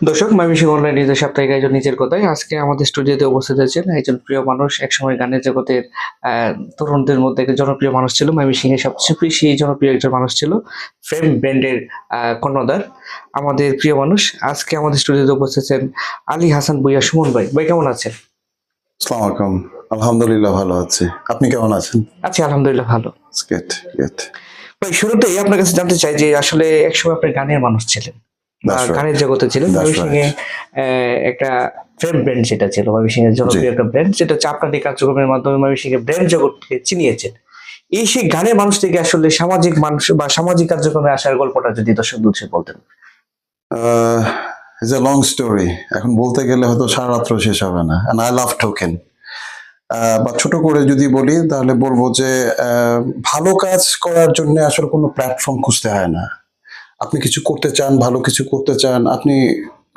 দর্শক, ময়মনসিংহ অনলাইন নিউজের সাপ্তাহিক আয়োজন নিজের কথায়। আজকে আমাদের স্টুডিওতে উপস্থিত আছেন একজন প্রিয় মানুষ, একসময় গানের জগতের তরুণদের মধ্যে একজন জনপ্রিয় মানুষ ছিল। ময়মনসিংহের সবচেয়ে বেশি জনপ্রিয় একজন মানুষ ছিল। ফেম ব্র্যান্ডের কর্ণধার, আমাদের প্রিয় মানুষ। আজকে আমাদের স্টুডিওতে উপস্থিত আছেন আলী হাসান ভূঁইয়া। সুমন ভাই, ভাই কেমন আছেন? আসসালামু আলাইকুম। আলহামদুলিল্লাহ ভালো আছি। আপনি কেমন আছেন? আছি আলহামদুলিল্লাহ ভালো। Good, good. ভাই, শুরুতেই আপনার কাছে জানতে চাই যে আসলে একসময় আপনি গানের মানুষ ছিলেন বা That's right. গানের জগতে ছিলেন। That's ময়মনসিংহে right. একটা ফেম ব্র্যান্ড যেটা ছিল, ময়মনসিংহের জনপ্রিয় জি। একটা ব্র্যান্ড, যেটা হচ্ছে আপনাদের কার্যক্রমের মাধ্যমে ময়মনসিংহের ব্র্যান্ড জগৎকে চিনিয়েছেন। এই সেই গানের মানুষ থেকে আসলে সামাজিক মানুষ বা সামাজিক কার্যক্রমে আসার গল্পটা যদি দর্শক উদ্দেশ্যে বলতেন। It's a long story. এখন বলতে গেলে হয়তো সারা রাত্র শেষ হবে না। And I love token. বা ছোট করে যদি বলি তাহলে বলবো যে ভালো কাজ করার জন্য আসলে কোনো প্ল্যাটফর্ম খুঁজতে হয় না। আপনি কিছু করতে চান, ভালো কিছু করতে চান, আপনি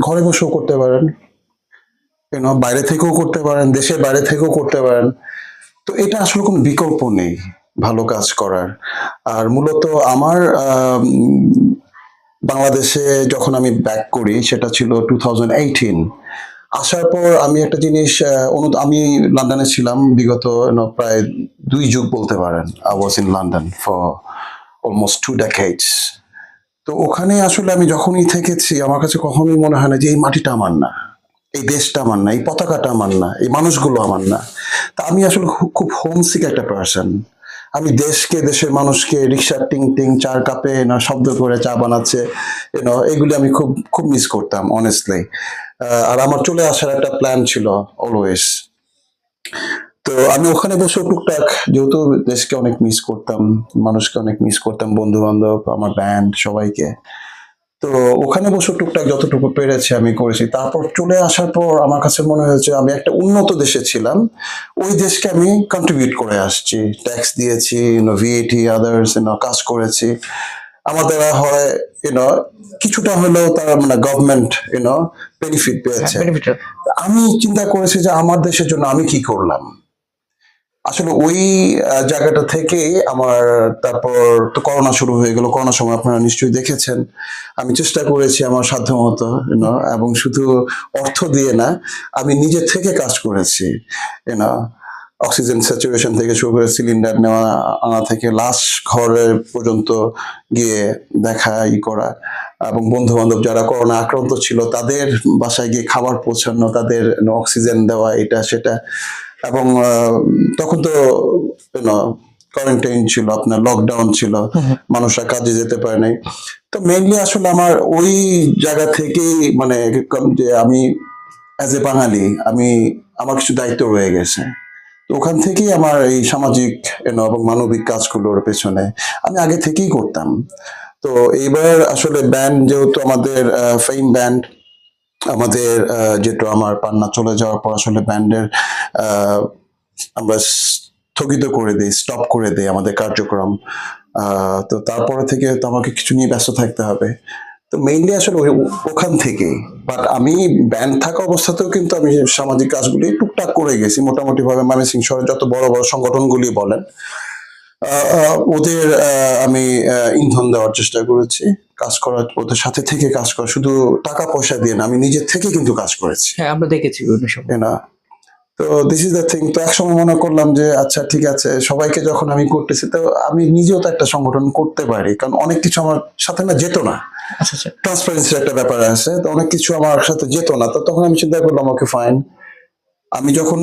ঘরে বসেও করতে পারেন। বাইরে থেকেও করতে পারেন, দেশের বাইরে থেকেও করতে পারেন। তো এটা আসলে কোনো বিকল্প নেই ভালো কাজ করার। আর মূলত আমার বাংলাদেশে যখন আমি ব্যাক করি সেটা ছিল 2018। আসার পর আমি একটা জিনিস আমি লন্ডনে ছিলাম বিগত প্রায় 2 যুগ বলতে পারেন। I was in London for almost 2 decades. তো ওখানে আসলে আমি যখনই থেকেছি আমার কাছে কখনোই মনে হয় না যে এই মাটিটা আমার না, এই দেশটা আমার না, এই পতাকাটা আমার না, এই মানুষগুলো আমার না। তা আমি আসলে খুব হোমসিক একটা পার্সন। আমি দেশকে, দেশের মানুষকে, রিক্সার টিং টিং চার কাপে শব্দ করে চা বানাচ্ছে, এগুলি আমি খুব খুব মিস করতাম অনেস্টলি। আর আমার চলে আসার একটা প্ল্যান ছিল অলওয়েজ। তো আমি ওখানে বসে টুকটাক, যেহেতু দেশকে অনেক মিস করতাম, মানুষকে অনেক মিস করতাম, বন্ধু বান্ধব, আমার ব্যান্ড, সবাইকে। তো ওখানে বসে টুকটাক যতটুকু পেরেছি আমি করেছি। তারপর চলে আসার পর আমার কাছে মনে হয়েছে আমি একটা উন্নত দেশে ছিলাম, ওই দেশকে আমি কন্ট্রিবিউট করে আসছি, ট্যাক্স দিয়েছি, ভিএটি আদার্স কাজ করেছি। আমার দ্বারা হয় ইউনো কিছুটা হলেও তার মানে গভর্নমেন্ট বেনিফিট পেয়েছে। বেনিফিট। আমি চিন্তা করেছি যে আমার দেশের জন্য আমি কি করলাম। আসলে ওই জায়গাটা থেকেই আমার, তারপর তো করোনা শুরু হয়ে গেল। করোনার সময় আপনারা নিশ্চয়ই দেখেছেন আমি চেষ্টা করেছি আমার সাধ্যমতো, এবং শুধু অর্থ দিয়ে না, আমি নিজে থেকে কাজ করেছি। অক্সিজেন স্যাচুরেশন থেকে শুরু করে সিলিন্ডার নেওয়া আনা থেকে লাস্ট ঘরে পর্যন্ত গিয়ে দেখা করা, এবং বন্ধু বান্ধব যারা করোনা আক্রান্ত ছিল তাদের বাসায় গিয়ে খাবার পৌঁছানো, তাদের অক্সিজেন দেওয়া, এটা সেটা। এবং তখন তো কোয়ারেন্টাইন ছিল, আপনার লকডাউন ছিল, মানুষরা কাজে যেতে পারে নাই। তো মেইনলি আসলে আমার ওই জায়গা থেকেই মানে যে আমি অ্যাজ এ বাঙালি আমার কিছু দায়িত্ব রয়ে গেছে। তো ওখান থেকেই আমার এই সামাজিক এবং মানবিক কাজগুলোর পেছনে আমি আগে থেকেই করতাম। তো এইবার আসলে ব্যান্ড, যেহেতু আমাদের ফেম ব্যান্ড, আমাদের যেটা আমার পান্না চলে যাওয়ার পর আসলে ব্যান্ডের আমরা স্থগিত করে দিই, স্টপ করে দিই আমাদের কার্যক্রম। তো তারপরে থেকে তো আমাকে কিছু নিয়ে ব্যস্ত থাকতে হবে। তো মেইনলি আসলে ওখান থেকেই। বাট আমি ব্যান্ড থাকা অবস্থাতেও কিন্তু আমি সামাজিক কাজগুলি টুকটাক করে গেছি মোটামুটি ভাবে। ময়মনসিংহ শহরে যত বড় বড় সংগঠনগুলি বলেন, ওদের আমি ইন্ধন দেওয়ার চেষ্টা করেছি, কাজ করার, ওদের সাথে থেকে কাজ করা, শুধু টাকা পয়সা দিয়ে না, আমি নিজের থেকে কিন্তু কাজ করেছি। হ্যাঁ, আমরা দেখেছি বিভিন্ন সময়। তো দিস ইজ দ্য থিং। তো একসময় মনে করলাম যে আচ্ছা ঠিক আছে, সবাইকে যখন আমি করতেছি তো আমি নিজেও তো একটা সংগঠন করতে পারি, কারণ অনেক কিছু আমার সাথে না যেত না। আচ্ছা আচ্ছা। ট্রান্সপারেন্সির একটা ব্যাপার আছে, তো অনেক কিছু আমার সাথে যেত না। তো তখন আমি চিন্তা করলাম ওকে ফাইন, আমি যখন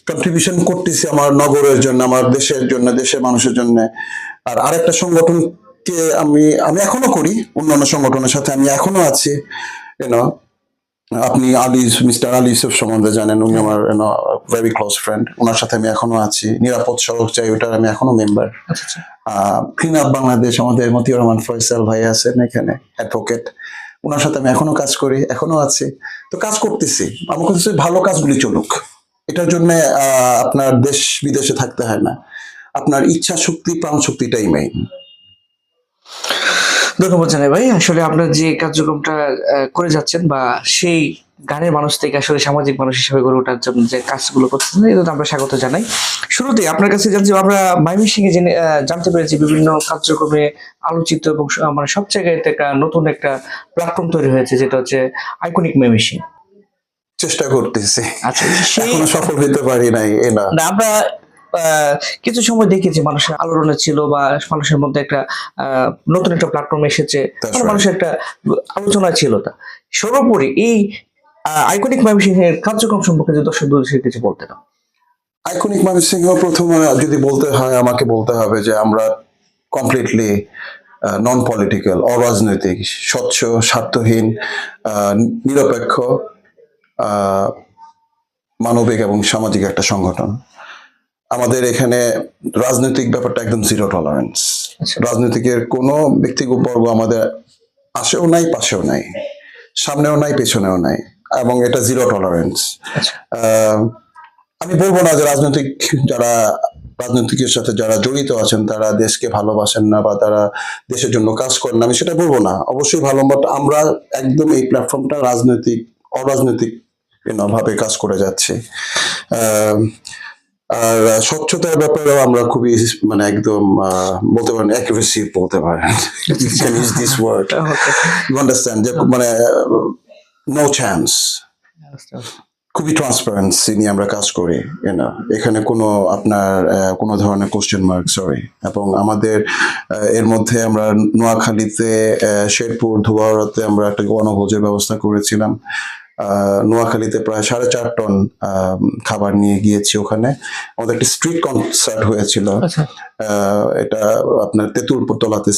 কন্ট্রিবিউশন করতেছি আমার নগরের জন্য, আমার দেশের জন্য, দেশের মানুষের জন্য, আর আরেকটা সংগঠনকে আমি আমি এখনো করি, অন্যান্য সংগঠনের সাথে আমি এখনো আছি। ইউনো আপনি মিস্টার আলী ইউসুফ সম্বন্ধে জানেন, উনি আমার ভেরি ক্লোজ ফ্রেন্ড, ওনার সাথে আমি এখনো আছি। নিরাপদ সড়ক চাই, ওটার আমি এখনো মেম্বার। আচ্ছা আচ্ছা। ক্লিন আপ বাংলাদেশ, আমাদের মতিউর রহমান ফয়সাল ভাই আছেন এখানে, অ্যাডভোকেট, ওনার সাথে আমি এখনো কাজ করি, এখনো আছি। তো কাজ করতেছি, আমার কাছে ভালো কাজগুলি চলুক। এটার জন্য আপনার দেশ বিদেশে থাকতে হয় না, আপনার ইচ্ছা শক্তি, প্রাণ শক্তিটাই মেইন। ধন্যবাদ জানাই ভাই। আসলে আপনার যে কার্যক্রমটা করে যাচ্ছেন বা সেই গানের মানুষ থেকে আসলে সামাজিক মানুষ হিসেবে গড়ে ওঠার জন্য যে কাজগুলো করতেছেন এজন্য আমরা স্বাগত জানাই। শুরুতেই আপনার কাছে জানছি আমরা ময়মনসিংহে জেনে জানতে পেরেছি বিভিন্ন কার্যক্রমে আলোচিত এবং মানে সব জায়গায় একটা নতুন একটা প্ল্যাটফর্ম তৈরি হয়েছে যেটা হচ্ছে আইকনিক ময়মনসিং। চেষ্টা করতেছি, আচ্ছা সেই এখনো সফল হতে পারি নাই এ না। না আমরা কিছু সময় দেখেছি মানুষের আলোড়নে ছিল বা মানুষের মধ্যে একটা নতুন একটা প্ল্যাটফর্ম এসেছে, That's মানে right. মানুষের একটা আলোচনা ছিল তা সর্বোপরি এই আইকনিক ময়মনসিংহের কার্যক্রম সম্পর্কে যদি দর্শকদের কিছু বলতে না। আইকনিক ময়মনসিংহ প্রথমে যদি বলতে হয় আমাকে বলতে হবে যে আমরা কমপ্লিটলি নন পলিটিক্যাল, অরাজনৈতিক, স্বচ্ছ, স্বার্থহীন, নিরপেক্ষ, আহ, মানবিক এবং সামাজিক একটা সংগঠন। আমাদের এখানে রাজনৈতিক ব্যাপারটা একদম জিরো টলারেন্স। আচ্ছা। রাজনৈতিকের কোনো ব্যক্তিবর্গ আমাদের আশেও নাই, পাশেও নাই, সামনেও নাই, পেছনেও নাই, এবং এটা জিরো টলারেন্স। আচ্ছা। আমি বলবো না যে রাজনৈতিকের সাথে যারা জড়িত আছেন তারা দেশকে ভালোবাসেন না বা তারা দেশের জন্য কাজ করেন না, আমি সেটা বলবো না, অবশ্যই ভালো, বাট আমরা একদম এই প্ল্যাটফর্মটা অরাজনৈতিক ভাবে কাজ করে যাচ্ছি। আহ, আর স্বচ্ছতার ব্যাপারেও আমরা খুবই মানে একদম বলতে পারেন অ্যাগ্রেসিভ বলতে পারেন, you can use this word, you understand, যে মানে নো চান্স, খুবই ট্রান্সপারেন্সি নিয়ে আমরা কাজ করি। এখানে কোনো আপনার কোনো ধরনের কোশ্চেন মার্ক, সরি। এবং আমাদের এর মধ্যে আমরা নোয়াখালীতে, শেরপুর, ধোবাউড়াতে আমরা একটা বনভোজের ব্যবস্থা করেছিলাম। নোয়াখালীতে প্রায় 4.5 টন খাবার নিয়ে গিয়েছি ওখানে। আমাদের একটা স্ট্রিট কনসার্ট হয়েছিল, আচ্ছা। এটা আপনার তেঁতুলতলাতে,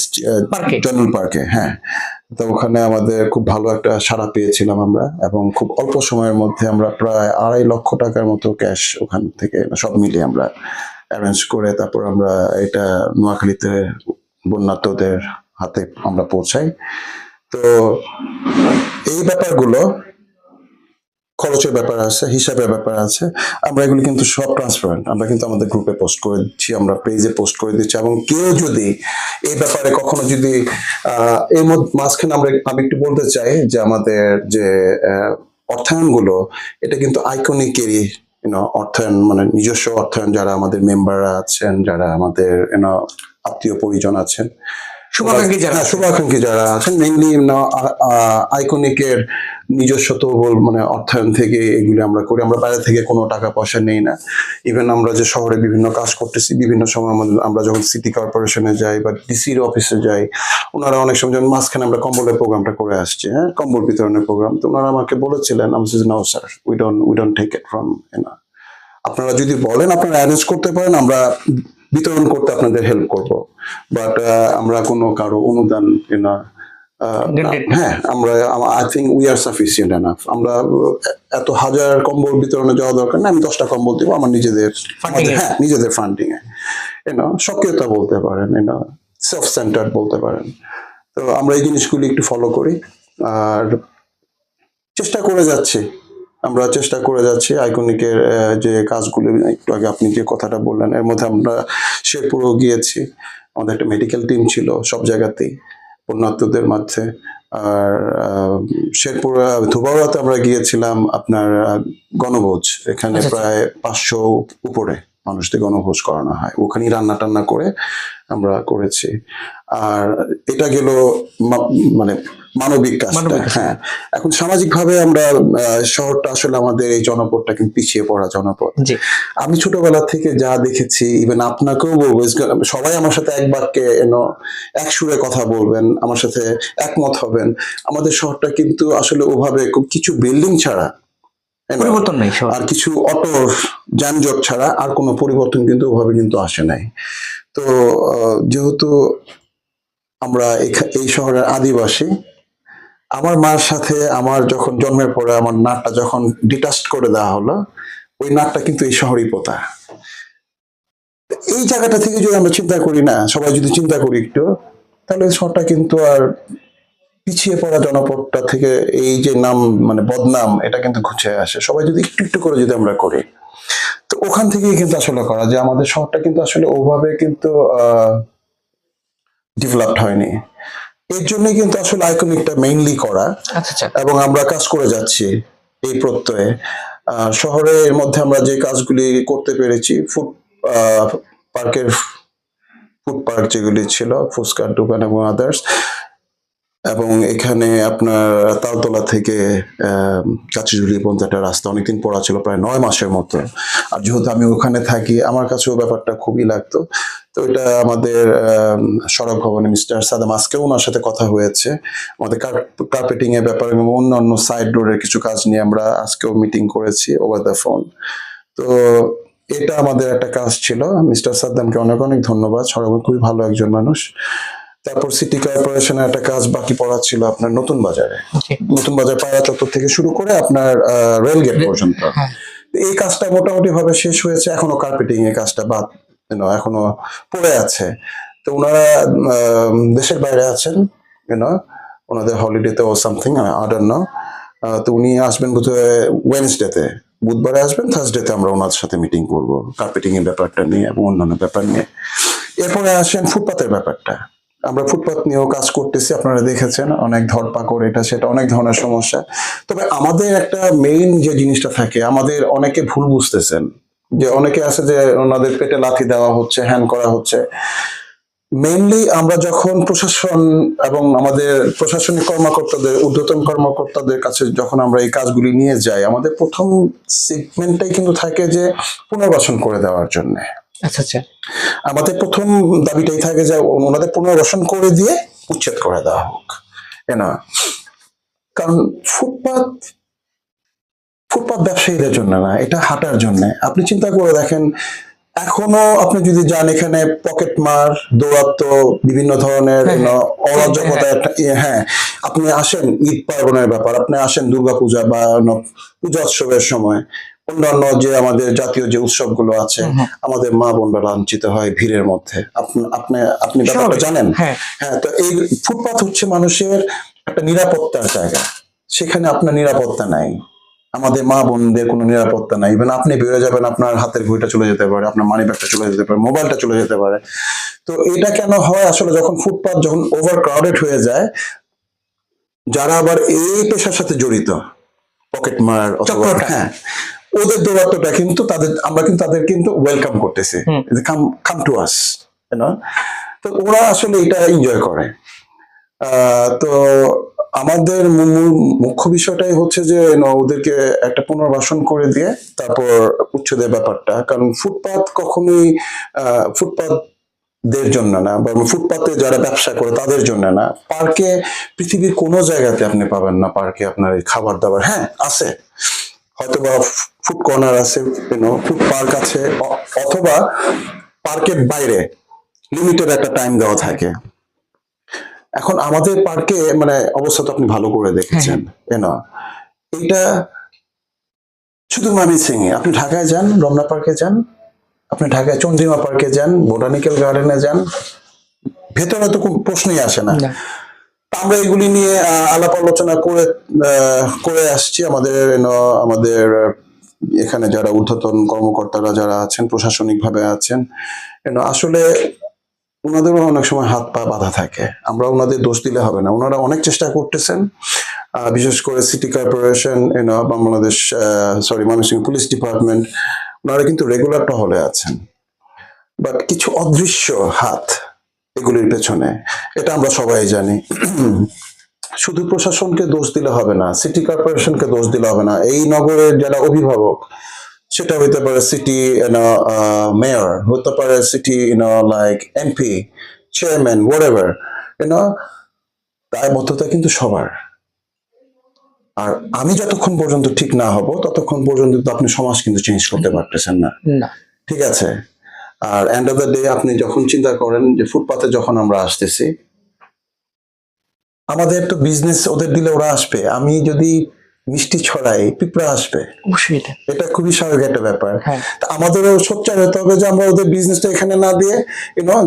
পার্কে। জয়নুল পার্কে, হ্যাঁ। তো ওখানে আমাদের খুব ভালো একটা সাড়া পেয়েছিলাম আমরা, এবং খুব অল্প সময়ের মধ্যে আমরা প্রায় 2.5 লক্ষ টাকার মতো ক্যাশ ওখান থেকে সব মিলিয়ে আমরা অ্যারেঞ্জ করে তারপর আমরা এটা নোয়াখালীতে বন্যার্তদের হাতে আমরা পৌঁছাই। তো এই ব্যাপারগুলো, খরচের ব্যাপার আছে, হিসাবের ব্যাপার আছে, আমরা এগুলো কিন্তু সব ট্রান্সপারেন্ট, আমরা কিন্তু আমাদের গ্রুপে পোস্ট করে দিচ্ছি, আমরা পেজে পোস্ট করে দিচ্ছি। এবং কেউ যদি এই ব্যাপারে কখনো যদি এর মধ্যে মাঝখানে আমি একটু বলতে চাই যে আমাদের যে অর্থায়নগুলো, এটা কিন্তু আইকনিকেরই অর্থায়ন, মানে নিজস্ব অর্থায়ন, যারা আমাদের মেম্বাররা আছেন, যারা আমাদের আত্মীয় পরিজন আছেন, শুভাকাঙ্ক্ষী যারা আছেন, মেইনলি আইকনিকের নিজস্ব তহবিল, মানে অর্থায়ন থেকে এগুলি আমরা করি। আমরা বাইরে থেকে কোনো টাকা পয়সা নেই না। ইভেন আমরা যে শহরে বিভিন্ন কাজ করতেছি, বিভিন্ন সময় আমরা যখন সিটি কর্পোরেশনে যাই বা ডিসির অফিসে যাই, ওনারা অনেক সময়, যেমন মাঝখানে আমরা কম্বলের প্রোগ্রামটা করে আসছি, হ্যাঁ, কম্বল বিতরণের প্রোগ্রাম, তো ওনারা আমাকে বলেছিলেন, আমি no sir, we don't take it from, আপনারা যদি বলেন আপনারা অ্যারেঞ্জ করতে পারেন, আমরা বিতরণ করতে আপনাদের হেল্প করব, বাট আমরা কোনো কারো অনুদান হ্যাঁ, আমরা I think we are sufficient enough. আমরা এত হাজার কম্বল বিতরণে যাওয়া দরকার না, আমি 10টা কম্বল দিব আমার নিজেদের, হ্যাঁ, নিজেদের ফান্ডিং এ, সক্রিয়তা বলতে পারেন, সেলফ সেন্টার্ড বলতে পারেন। তো আমরা এই জিনিসগুলি একটু ফলো করি আর চেষ্টা করে যাচ্ছি। আইকনিকের যে কাজগুলো, একটু আগে আপনি যে কথাটা বললেন, এর মধ্যে আমরা শেরপুরও গিয়েছি, আমাদের একটা মেডিকেল টিম ছিল সব জায়গাতেই বন্যার্তদের মাঝে। আর শেরপুর, ধোবাউড়াতে আমরা গিয়েছিলাম আপনার গণভোজ, এখানে প্রায় 500 উপরে মানুষদের গণভোজ করানো হয়, ওখানেই রান্না টান্না করে আমরা করেছি। আর এটা গেল মানে মানবিক কাজটা, হ্যাঁ। এখন সামাজিক ভাবে আমরা শহরটা আসলে আমাদের এই জনপদটা কিন্তু পিছিয়ে পড়া জনপদ। আমি ছোটবেলা থেকে যা দেখেছি, ইভেন আপনাকেও বলবো, সবাই আমার সাথে এক বাক্যে এক সুরে কথা বলবেন, আমার সাথে একমত হবেন, আমাদের শহরটা কিন্তু আসলে ওভাবে কিছু বিল্ডিং ছাড়া পরিবর্তন নেই, আর কিছু অটো যানজট ছাড়া আর কোনো পরিবর্তন কিন্তু ওভাবে কিন্তু আসে নাই। তো যেহেতু আমরা এই শহরের আদিবাসী, আমার মার সাথে আমার যখন জন্মের পরে আমার নাকটা যখন ডিটাচড করে দেওয়া হলো, ওই নাকটা কিন্তু এই শহরই পোতা। এই জায়গাটা থেকে যদি আমরা চিন্তা করি না, সবাই যদি চিন্তা করি একটু, তাহলে শহরটা কিন্তু আর পিছিয়ে পড়া জনপদটা থেকে এই যে নাম, মানে বদনাম, এটা কিন্তু ঘুচে আসে। সবাই যদি একটু একটু করে যদি আমরা করি, তো ওখান থেকেই কিন্তু আসলে করা যে আমাদের শহরটা কিন্তু আসলে ওভাবে কিন্তু ডেভেলপড হয়নি। এর জন্যই কিন্তু আসলে আইকনিকটা মেইনলি করা, আচ্ছা আচ্ছা। এবং আমরা কাজ করে যাচ্ছি এই প্রত্যয়ে। শহরের মধ্যে আমরা যে কাজগুলি করতে পেরেছি, পার্কের ফুড পার্ক যেগুলি ছিল, ফুচকার দোকান এবং আদার্স, এবং এখানে আপনার তালতলা থেকে কাচিঝুলি পর্যন্ত একটা রাস্তা অনেকদিন পড়া ছিল, প্রায় 9 মাসের মতো। আর যেহেতু আমি ওখানে থাকি, আমার কাছেও ব্যাপারটা খুবই লাগতো। তো এটা আমাদের সড়ক ভবনে মিস্টার সাদাম, আজকেও ওনার সাথে কথা হয়েছে আমাদের কার্পেটিং এর ব্যাপারে এবং অন্যান্য সাইড রোডের কিছু কাজ নিয়ে আমরা আজকেও মিটিং করেছি ওভার দ্য ফোন। তো এটা আমাদের একটা কাজ ছিল। মিস্টার সাদ্দামকে অনেক অনেক ধন্যবাদ, সড়ক খুবই ভালো একজন মানুষ। তারপর সিটি কর্পোরেশনের একটা কাজ বাকি পড়া ছিল আপনার নতুন বাজারে, জি। নতুন বাজার পায়রা চত্বর থেকে শুরু করে আপনার রেলগেট পর্যন্ত। হ্যাঁ। এই কাজটা মোটামুটি ভাবে শেষ হয়েছে, এখনো কার্পেটিং এর কাজটা বাদ, এখনো পড়ে আছে। তো ওনারা দেশের বাইরে আছেন, ওনাদের হলিডেতে ও সামথিং, আই ডোন্ট নো। তো উনি আসবেন বোধহয় ওয়েডনেসডেতে, বুধবারে আসবেন, থার্সডেতে আমরা ওনার সাথে মিটিং করব কার্পেটিং এর ব্যাপারটা নিয়ে এবং অন্যান্য ব্যাপার নিয়ে। এরপরে আসেন ফুটপাতের ব্যাপারটা। আমরা ফুটপাত নিয়েও কাজ করতেছি, আপনারা দেখেছেন অনেক ধরপাকড়, এটা সেটা অনেক ধরনের সমস্যা। তবে আমাদের একটা মেইন যে জিনিসটা থাকে, আমাদের অনেকে ভুল বুঝতেছেন, যে অনেকে আছে যে ওনাদের পেটে লাথি দেওয়া হচ্ছে, হ্যান করা হচ্ছে। মেইনলি আমরা যখন প্রশাসন এবং আমাদের প্রশাসনিক কর্মকর্তাদের, ঊর্ধ্বতন কর্মকর্তাদের কাছে যখন আমরা এই কাজগুলি নিয়ে যাই, আমাদের প্রথম সেগমেন্টটাই কিন্তু থাকে যে পুনর্বাসন করে দেওয়ার জন্য। আচ্ছা আচ্ছা। আমাদের প্রথম দাবিটাই থাকে যে ওনাদের পুনর্বাসন করে দিয়ে উচ্ছেদ করে দেওয়া হোক, না? কারণ ফুটপাত ফুটপাত ব্যবসায়ীদের জন্য না, এটা হাঁটার জন্য। আপনি চিন্তা করে দেখেন, এখনো আপনি যদি যান এখানে পকেট মার, দৌরাত্ম, বিভিন্ন ধরনের অরাজকতা একটা হ্যাঁ। আপনি আসেন ঈদ পার্বণের ব্যাপার, আপনি আসেন দুর্গাপূজা বা পূজা উৎসবের সময়, অন্যান্য যে আমাদের জাতীয় যে উৎসবগুলো আছে, আমাদের মা বোনরা লাঞ্ছিত হয় ভিড়ের মধ্যে। আপনি আপনি ব্যাপারটা জানেন। হ্যাঁ। হ্যাঁ, তো এই ফুটপাত হচ্ছে মানুষের একটা নিরাপত্তার জায়গা, সেখানে আপনার নিরাপত্তা নাই, আমাদের মা বোনদের কোনো নিরাপত্তা নাই। ইভেন আপনি বেরোয় যাবেন, আপনার হাতের ঘড়িটা চলে যেতে পারে, আপনার মানি ব্যাগটা চলে যেতে পারে, মোবাইলটা চলে যেতে পারে। তো এটা কেন হয় আসলে, যখন ফুটপাত যখন ওভার ক্রাউডেড হয়ে যায়, যারা আবার এই পেশার সাথে জড়িত, পকেট মার অথবা হ্যাঁ, ওদের দৌরাত্মটা কিন্তু আমরা কিন্তু তাদের কিন্তু ওয়েলকাম করতেছি, কাম টু আস, তো ওরা আসলে এটা এনজয় করে। তো আমাদের মুখ্য বিষয়টাই হচ্ছে যে ওদেরকে একটা পুনর্বাসন করে দিয়ে তারপর উচ্ছেদের ব্যাপারটা। কারণ ফুটপাত কখনোই ফুটপাতদের জন্য না, বা ফুটপাতে যারা ব্যবসা করে তাদের জন্য না। পার্কে, পৃথিবীর কোনো জায়গাতে আপনি পাবেন না পার্কে আপনার এই খাবার দাবার। হ্যাঁ আছে, হয়তোবা ফুড কর্নার আছে, ফুড পার্ক আছে, অথবা পার্কের বাইরে লিমিটেড একটা টাইম দেওয়া থাকে। এখন আমাদের পার্কে মানে অবস্থা তো আপনি ভালো করে দেখেছেন, এটা শুধু ময়মনসিং এ। আপনি ঢাকায় যান, রমনা পার্কে যান, আপনি ঢাকায় চন্দ্রিমা পার্কে যান, বোটানিক্যাল গার্ডেনে যান, ভেতরে তো কোনো প্রশ্নই আসে না। আমরা এগুলি নিয়ে আলাপ আলোচনা করে আসছি। আমাদের এখানে যারা ঊর্ধ্বতন কর্মকর্তারা যারা আছেন, প্রশাসনিক ভাবে আছেন, আসলে ওনাদেরও অনেক সময় হাত পা বাঁধা থাকে। আমরা ওনাদের দোষ দিলে হবে না, ওনারা অনেক চেষ্টা করতেছেন। বিশেষ করে city corporation, Bangladesh Mymensingh police department, ওনারা কিন্তু রেগুলার টহলে আছেন। বাট কিছু অদৃশ্য হাত এগুলির পেছনে, এটা আমরা সবাই জানি। শুধু প্রশাসনকে দোষ দিলে হবে না, সিটি কর্পোরেশনকে দোষ দিলে হবে না। এই নগরের যারা অভিভাবক, সেটা হইতে পারে সিটি মেয়র, হতে পারে city like MP, chairman, whatever, দায়বদ্ধতা কিন্তু সবার। আর আমি যতক্ষণ পর্যন্ত ঠিক না হব, ততক্ষণ পর্যন্ত তো আপনি সমাজ কিন্তু চেঞ্জ করতে পারতেছেন না, ঠিক আছে? আর এন্ড অফ দ্য ডে আপনি যখন চিন্তা করেন যে ফুটপাতে যখন আমরা আসতেছি, আমাদের তো বিজনেস ওদের দিলে ওরা আসবে। আমি যদি মিষ্টি ছড়াই, পিঁপড়া আসবে, এটা খুবই স্বাভাবিক একটা ব্যাপার। আমাদেরও সোচ্চার হতে হবে যে আমরা ওদের বিজনেসটা এখানে না দিয়ে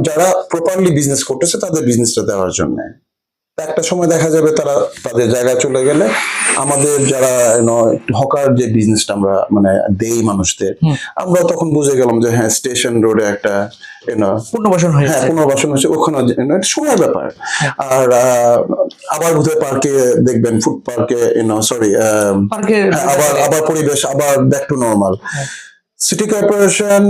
যারা প্রপারলি বিজনেস করতেছে তাদের বিজনেসটা দেওয়ার জন্য। একটা সময় দেখা যাবে তারা তাদের জায়গায় চলে গেলে আমাদের যারা একটু হকার যে বিজনেসটা আমরা মানে দেই মানুষদের, হুম। আমরা তখন বুঝে গেলাম যে হ্যাঁ স্টেশন রোডে একটা পুনর্বাসন হ্যাঁ হয়েছে। পুনর্বাসন হচ্ছে ওখানে একটা সময় ব্যাপার। হ্যাঁ। আর আবার বোধহয় পার্কে দেখবেন ফুড পার্কে সরি পার্কে হ্যাঁ আবার আবার পরিবেশ আবার ব্যাক টু নর্মাল। হ্যাঁ। সিটি কর্পোরেশন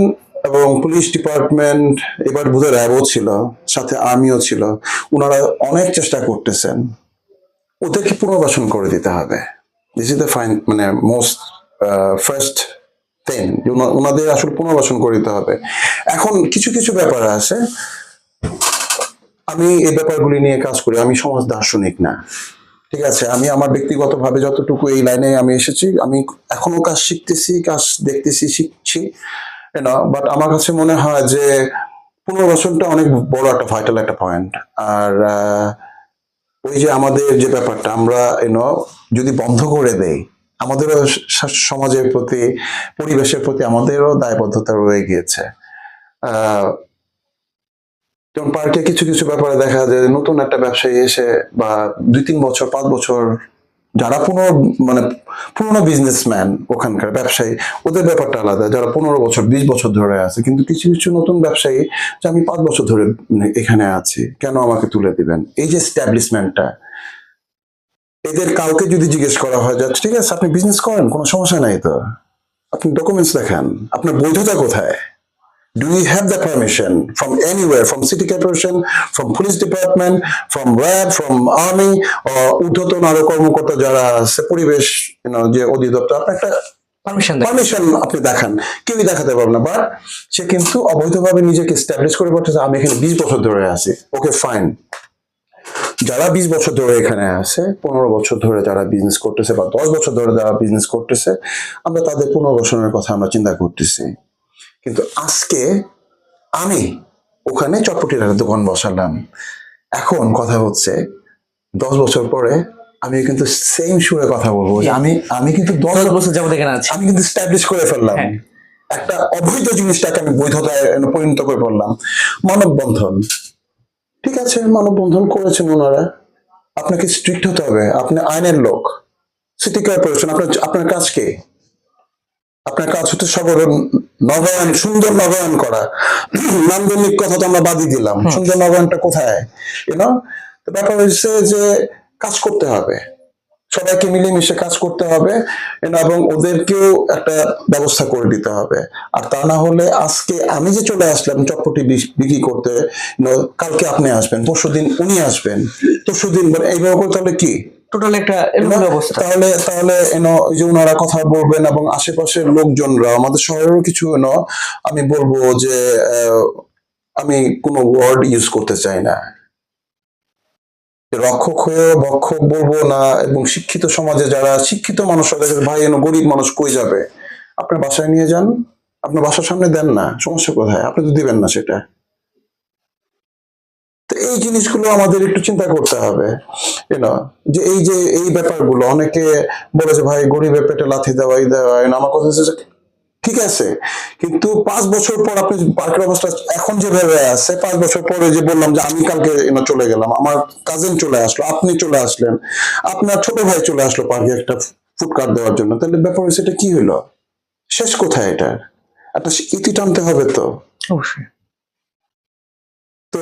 এবং পুলিশ ডিপার্টমেন্ট, এবার বোধহয় র্যাবও ছিল, সাথে আর্মিও ছিল, ওনারা অনেক চেষ্টা করতেছেন, ওদেরকে পুনর্বাসন করে দিতে হবে। দিস ইজ দ্য ফাইন মানে মোস্ট ফার্স্ট থিং, ওনাদের আসলে পুনর্বাসন করে দিতে হবে। এখন কিছু কিছু ব্যাপার আছে, আমি এই ব্যাপারগুলি নিয়ে কাজ করি, আমি সমাজ দার্শনিক না, ঠিক আছে? আমি আমার ব্যক্তিগতভাবে যতটুকু এই লাইনে আমি এসেছি, আমি এখনো কাজ শিখতেছি, কাজ দেখতেছি, শিখছি, বাট আমার কাছে মনে হয় যে পুনর্বাসনটা অনেক বড় একটা ভাইটাল একটা পয়েন্ট। আর ওই যে আমাদের যে ব্যাপারটা আমরা যদি বন্ধ করে দেই, আমাদেরও সমাজের প্রতি পরিবেশের প্রতি আমাদেরও দায়বদ্ধতা রয়ে গিয়েছে। যেমন পার্কে কিছু কিছু ব্যাপারে দেখা যায় নতুন একটা ব্যবসায়ী এসে বা 2-3 বছর 5 বছর যারা মানে পুরোনো বিজনেসম্যান ওখানকার ব্যবসায়ী, ওদের ব্যাপারটা আলাদা, যারা 15 বছর 20 বছর ধরে আছে। কিন্তু কিছু কিছু নতুন ব্যবসায়ী যে আমি 5 বছর ধরে এখানে আছি, কেন আমাকে তুলে দিবেন? এই যে এস্টাবলিশমেন্টটা, এদের কাউকে যদি জিজ্ঞেস করা হয় যে ঠিক আছে আপনি বিজনেস করেন, কোনো সমস্যা নাই তো, আপনি ডকুমেন্টস দেখান, আপনার বৈধতা কোথায়? Do you have the permission from anywhere, from city corporation, from police department, from RAB, from army, ঊর্ধ্বতন আরো কর্মকর্তা যারা আছে পরিবেশ যে অধিদপ্তর, আপনি একটা পারমিশন আপনি দেখান? কেউই দেখাতে পারবে না। বাট সে কিন্তু অবৈধভাবে নিজেকে এস্টাবলিশ করে বলতেছে আমি এখানে 20 বছর ধরে আছি। ওকে ফাইন, যারা 20 বছর ধরে এখানে আছে, 15 বছর ধরে যারা বিজনেস করতেছে বা 10 বছর ধরে যারা বিজনেস করতেছে, আমরা তাদের পুনর্বাসনের কথা আমরা চিন্তা করতেছি। কিন্তু আজকে আমি ওখানে চটপটির একটা দোকান বসালাম, এখন কথা হচ্ছে 10 বছর পরে আমি কিন্তু সেম সুরে কথা বলবো যে আমি কিন্তু 10 বছর যাবত এখানে আছি, আমি কিন্তু স্ট্যাবলিশ করে ফেললাম। হ্যাঁ। একটা অবৈধ জিনিসটাকে আমি বৈধতায় পরিণত করে ফেললাম। মানববন্ধন, ঠিক আছে, মানববন্ধন করেছেন ওনারা, আপনাকে স্ট্রিক্ট হতে হবে, আপনি আইনের লোক। সিটি কর্পোরেশন আপনার কাজ কি? আপনার কাজ হচ্ছে শহর নবায়ন, সুন্দর নবায়ন করা। নান্দনিক কথা তো আমরা বাদই দিলাম, সুন্দর নবায়নটা কোথায়? তো ব্যাপার হচ্ছে যে কাজ করতে হবে, সবাইকে মিলেমিশে কাজ করতে হবে, এবং ওদেরকেও একটা ব্যবস্থা করে দিতে হবে। আর তা না হলে আজকে আমি যে চলে আসলাম চটপটি বিক্রি করতে, কালকে আপনি আসবেন, পরশুদিন উনি আসবেন, পরশুদিন এইভাবে করে, তাহলে কি টোটাল একটা অবস্থা। তাহলে তাহলে যে ওনারা কথা বলবেন এবং আশেপাশের লোকজনরা, আমাদের শহরেরও কিছু আমি বলবো যে আমি কোনো ওয়ার্ড ইউজ করতে চাই না, রক্ষক হয়ে ভক্ষক বলবো না, এবং শিক্ষিত সমাজে যারা শিক্ষিত মানুষ ভাই গরিব মানুষ কই যাবে, আপনার বাসায় নিয়ে যান, আপনার বাসার সামনে দেন না, সমস্যা কোথায়? আপনি তো দিবেন না সেটা। তো এই জিনিসগুলো আমাদের একটু চিন্তা করতে হবে, যে এই ব্যাপারগুলো অনেকে বলে যে ভাই গরিবের পেটে লাথি দেওয়াই দেওয়া। আমার কথা হচ্ছে ঠিক আছে, কিন্তু 5 বছর পর আপনি পার্কের অবস্থা এখন যেভাবে আছে, 5 বছর পরে যে বললাম যে আমি কালকে চলে গেলাম, আমার কাজিন চলে আসলো, আপনি চলে আসলেন, আপনার ছোট ভাই চলে আসলো পার্কে একটা ফুড কার্ট দেওয়ার জন্য, তাহলে ব্যাপার সেটা কি হলো? শেষ কোথায়? এটা একটা ইতি টানতে হবে তো অবশ্যই। তো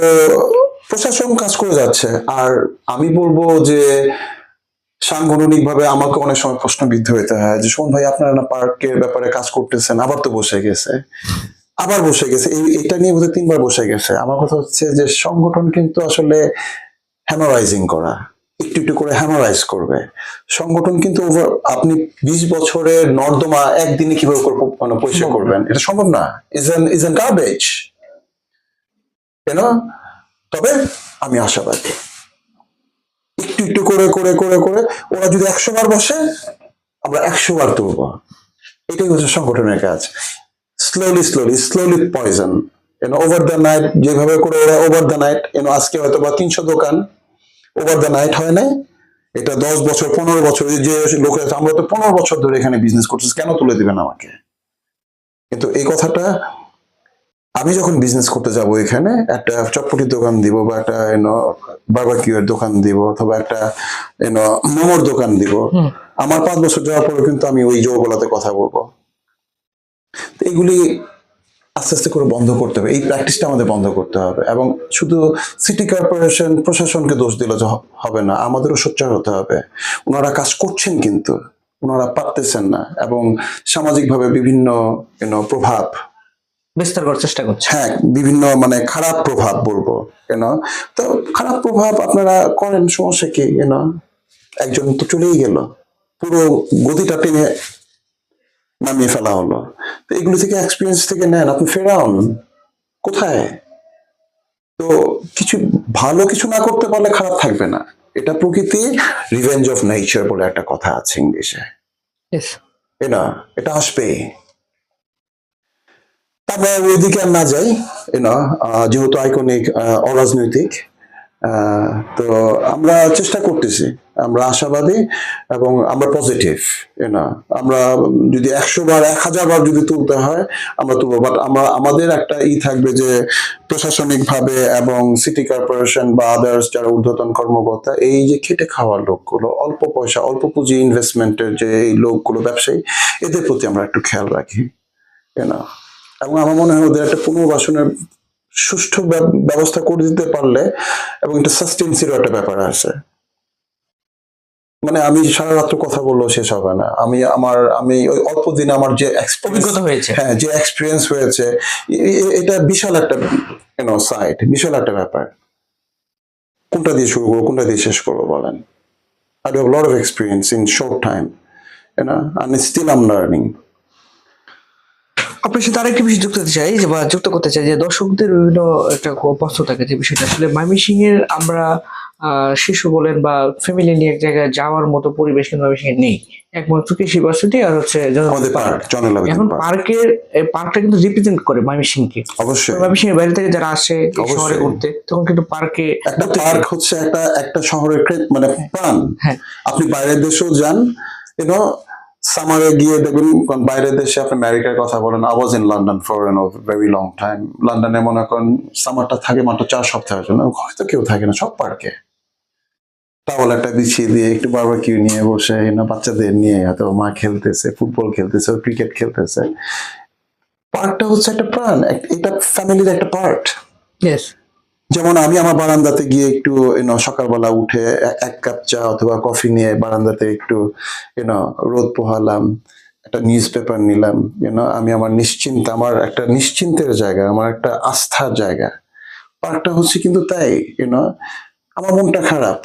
প্রশাসন কাজ করে যাচ্ছে। আর আমি বলবো যে সাংগঠনিক ভাবে আমাকে অনেক সময় প্রশ্নবিদ্ধ হইতে হয় যে শোন ভাই আপনারা না পার্কের ব্যাপারে কাজ করতেছেন, আবার তো বসে গেছে, আবার বসে গেছে, এটা নিয়ে বোধহয় 3 বার বসে গেছে। আমার কথা হচ্ছে যে সংগঠন কিন্তু আসলে হ্যামারাইজিং করা, একটু একটু করে হ্যামারাইজ করবে। সংগঠন কিন্তু আপনি 20 বছরের নর্দমা একদিনে কিভাবে পরিষ্কার করবেন? এটা সম্ভব না। ইজ এন গার্বেজ, তবে আমি আশাবাদী একটু একটু করে করে করে করে ওরা যদি 100 বার বসে, আমরা 100 বার তুলব। এটাই হচ্ছে সংগঠনের কাজ। Slowly poison, over the night, যেভাবে করে ওরা ওভার দ্য নাইট, আজকে হয়তো বা 300 দোকান ওভার দ্য নাইট হয় নাই, এটা 10 বছর 15 বছর যে লোক আছে, আমরা তো 15 বছর ধরে এখানে বিজনেস করতেছি, কেন তুলে দিবেন আমাকে? কিন্তু এই কথাটা আমি যখন বিজনেস করতে যাব এখানে একটা চটপটির দোকান দিব বা একটা বারবিকিউ এর দোকান দিব অথবা একটা মোমোর দোকান দিব, হুম। আমার 5 বছর যাওয়ার পরে কিন্তু আমি ওই জোগুলাতে কথা বলবো। তো এইগুলি আস্তে আস্তে করে বন্ধ করতে হবে, এই প্র্যাকটিসটা আমাদের বন্ধ করতে হবে। এবং শুধু সিটি কর্পোরেশন প্রশাসনকে দোষ দিলে যে হবে না, আমাদেরও সোচ্চার হতে হবে। ওনারা কাজ করছেন কিন্তু ওনারা পারতেছেন না, এবং সামাজিকভাবে বিভিন্ন প্রভাব, বিস্তার করার চেষ্টা করছে। হ্যাঁ বিভিন্ন মানে খারাপ প্রভাব বলবো তো খারাপ প্রভাব আপনারা করেন, সমস্যা কি একজন তো চলেই গেল, পুরো গতিটা টেনে নামিয়ে ফেলা হলো। তো এগুলো থেকে এক্সপিরিয়েন্স থেকে নেন, আপনি ফেরাউন কোথায়। তো কিছু ভালো কিছু না করতে পারলে খারাপ থাকবে না, এটা প্রকৃতি, রিভেঞ্জ অফ নেচার বলে একটা কথা আছে ইংলিশে, Yes. এটা আসবে। তারপরে ওইদিকে আর না যাই, যেহেতু আইকনিক অরাজনৈতিক, তো আমরা চেষ্টা করতেছি, আমরা আশাবাদী এবং আমরা পজিটিভ। আমরা যদি 100 বার 1000 বার যদি তুলতে হয় আমরা তুলবো, বাট আমাদের একটা থাকবে যে প্রশাসনিক ভাবে এবং সিটি কর্পোরেশন বা আদার্স যারা ঊর্ধ্বতন কর্মকর্তা, এই যে খেটে খাওয়ার লোকগুলো, অল্প পয়সা অল্প পুঁজি ইনভেস্টমেন্টের যে এই লোকগুলো ব্যবসায়ী, এদের প্রতি আমরা একটু খেয়াল রাখি। এবং আমার মনে হয় ওদের একটা পুনর্বাসনের সুষ্ঠু ব্যবস্থা করে দিতে পারলে, এবং একটা সাস্টেন্সিরও একটা ব্যাপার আছে। মানে আমি সারা রাত্র কথা বললেও শেষ হবে না। আমি ওই অল্প দিনে আমার যে অভিজ্ঞতা হয়েছে। হ্যাঁ যে এক্সপিরিয়েন্স হয়েছে, এটা বিশাল একটা সাইট, বিশাল একটা ব্যাপার। কোনটা দিয়ে শুরু করবো, কোনটা দিয়ে শেষ করবো বলেন? I do have a lot of experience in short time, and still I'm learning. আপনার সাথে আরেকটি বিষয় যুক্ত করতে চাই, যে বা যুক্ত করতে চাই যে দর্শকদের বিভিন্ন একটা প্রশ্ন থাকে যে বিষয়টা আসলে ময়মনসিংহ এর আমরা শিশু বলেন বা ফ্যামিলি নিয়ে এক জায়গায় যাওয়ার মতো পরিবেশ কিন্তু ময়মনসিংহে নেই। একমাত্র কৃষি ইউনিভার্সিটি আর হচ্ছে আমাদের পার্ক, এখন পার্কটা কিন্তু রিপ্রেজেন্ট করে ময়মনসিংহকে। অবশ্যই ময়মনসিংহের বাইরে থেকে যারা আসে এই শহরে ঘুরতে, তখন কিন্তু পার্কে একটা পার্ক হচ্ছে একটা শহরের মানে প্রাণ। হ্যাঁ, আপনি বাইরের দেশেও যান, সামারে গিয়ে দেখবেন, কারণ বাইরের দেশে আপনি আমেরিকার কথা বলেন, I was in London for very long time. লন্ডনে মনে করেন সামারটা থাকে মাত্র 4 সপ্তাহের জন্য, হয়তো কেউ থাকে না, সব পার্কে টাওয়াল একটা বিছিয়ে দিয়ে একটু বারবিকিউ নিয়ে বসে বাচ্চাদের নিয়ে, হয়তো মা খেলতেছে, ফুটবল খেলতেছে, ক্রিকেট খেলতেছে। পার্কটা হচ্ছে একটা প্রাণ, এটা ফ্যামিলির একটা পার্ট। ইয়েস। যেমন আমি আমার বারান্দাতে গিয়ে একটু সকালবেলা উঠে 1 কাপ চা অথবা কফি নিয়ে বারান্দাতে একটু রোদ পোহালাম, একটা নিউজ পেপার নিলাম, আমি আমার আমার একটা নিশ্চিন্তের জায়গা, আমার একটা আস্থার জায়গা। পার্কটা হচ্ছে কিন্তু তাই, আমার মনটা খারাপ,